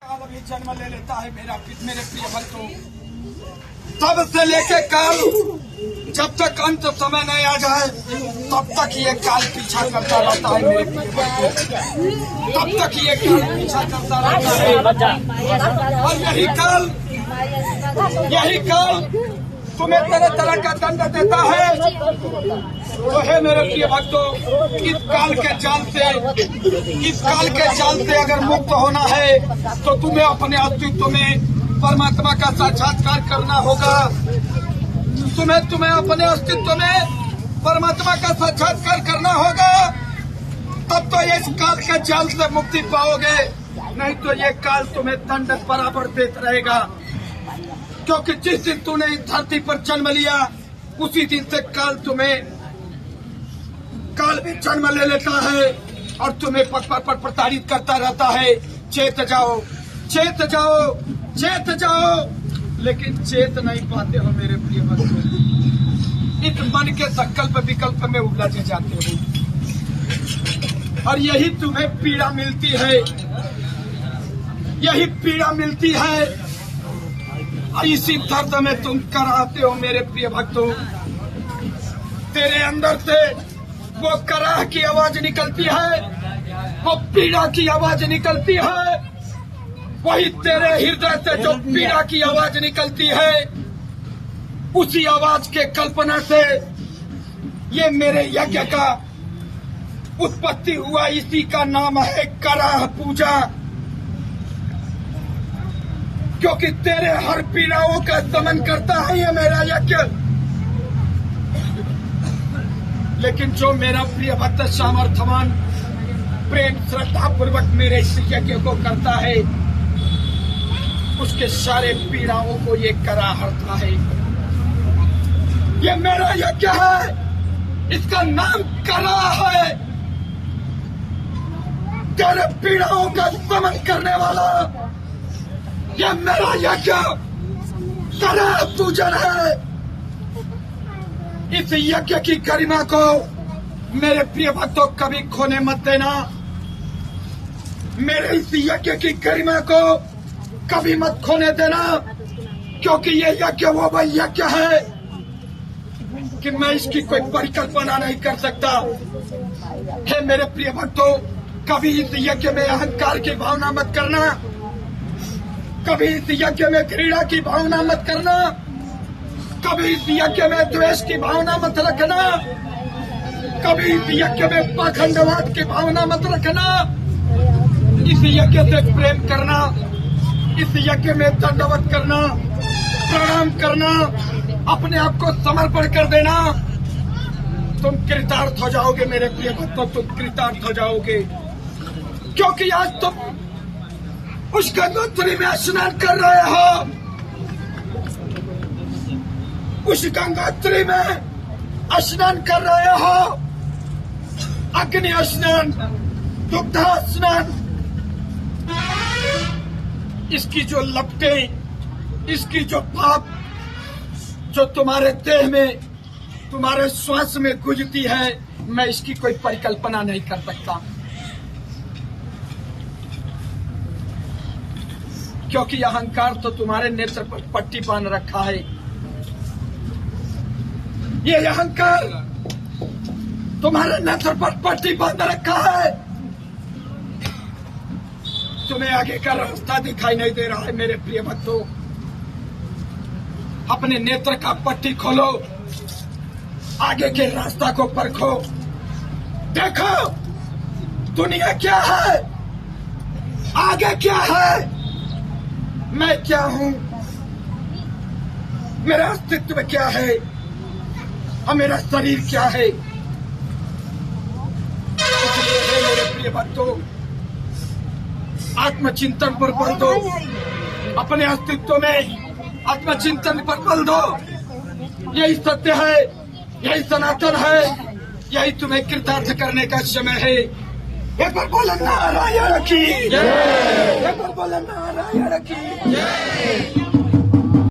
काल अभी जन्म ले लेता है मेरे प्रिय भक्तों। तब से लेके काल जब तक अंत समय नहीं आ जाए तब तक ये काल पीछा करता रहता है मेरे प्रिय भक्तों। तब तक ये काल पीछा करता रहता है और यही काल तुम्हें तरह तरह का दंड देता है। तो है मेरे प्रिय भक्तों, इस काल के जाल से अगर मुक्त होना है तो तुम्हें अपने अस्तित्व में परमात्मा का साक्षात्कार करना होगा। तुम्हें अपने अस्तित्व में परमात्मा का साक्षात्कार करना होगा, तब तो इस काल के जाल से मुक्ति पाओगे। नहीं तो ये काल तुम्हें दंड बराबर देता रहेगा, क्योंकि जिस दिन तूने इस धरती पर जन्म लिया उसी दिन से काल भी जन्म ले लेता है और तुम्हें पग पर प्रताड़ित करता रहता है। चेत जाओ, चेत जाओ, चेत जाओ, लेकिन चेत नहीं पाते हो मेरे प्रिय बच्चों। इस मन के संकल्प विकल्प में उलझ जाते हो और यही तुम्हें पीड़ा मिलती है, यही पीड़ा मिलती है और इसी दर्द में तुम कराहते हो मेरे प्रिय भक्तों। तेरे अंदर से वो कराह की आवाज निकलती है, वो पीड़ा की आवाज निकलती है। वही तेरे हृदय से जो पीड़ा की आवाज निकलती है, उसी आवाज के कल्पना से ये मेरे यज्ञ का उत्पत्ति हुआ। इसी का नाम है कराह पूजा, क्योंकि तेरे हर पीड़ाओं का दमन करता है ये मेरा यज्ञ। लेकिन जो मेरा प्रिय भक्त सामर्थ्यवान प्रेम श्रद्धा पूर्वक मेरे इस यज्ञ को करता है, उसके सारे पीड़ाओं को ये कराह हरता है। ये मेरा यज्ञ है, इसका नाम कराह है। तेरे पीड़ाओं का दमन करने वाला ये मेरा यज्ञ कराह पूजन है। इस यज्ञ की गरिमा को मेरे प्रिय भक्तों कभी खोने मत देना। मेरे इस यज्ञ की गरिमा को कभी मत खोने देना, क्योंकि ये यज्ञ वो वही यज्ञ है कि मैं इसकी कोई परिकल्पना नहीं कर सकता। हे मेरे प्रिय भक्तों, कभी इस यज्ञ में अहंकार की भावना मत करना, कभी इस यज्ञ में घृणा की भावना मत करना, कभी इस यज्ञ में द्वेष की भावना मत रखना, कभी इस यज्ञ में पाखंडवाद की भावना मत रखना। इस यज्ञ से प्रेम करना, इस यज्ञ में दंडवत करना, प्रणाम करना, अपने आप को समर्पण कर देना, तुम कृतार्थ हो जाओगे मेरे प्रिय भक्तों, तुम कृतार्थ हो जाओगे। क्योंकि आज तुम उस गंगोत्री में स्नान कर रहे हो, उस गंगोत्री में स्नान कर रहे हो, अग्नि स्नान, दुग्ध स्नान। इसकी जो लपटें, इसकी जो पाप जो तुम्हारे देह में, तुम्हारे श्वास में गुजरती है, मैं इसकी कोई परिकल्पना नहीं कर सकता। क्योंकि अहंकार तो तुम्हारे नेत्र पर पट्टी बांध रखा है। ये अहंकार तुम्हारे नेत्र पर पट्टी बांध रखा है। तुम्हें आगे का रास्ता दिखाई नहीं दे रहा है मेरे प्रिय भक्तों। अपने नेत्र का पट्टी खोलो, आगे के रास्ता को परखो, देखो दुनिया क्या है, आगे क्या है, मैं क्या हूं, मेरा अस्तित्व क्या है और मेरा शरीर क्या है। इसलिए मेरे प्रिय भक्तों, आत्मचिंतन पर बल दो, अपने अस्तित्व में आत्मचिंतन पर बल दो। यही सत्य है, यही सनातन है, यही तुम्हें कृतार्थ करने का समय है। एक बार बोलो नारायण की जय, एक बार बोलो नारायण की जय।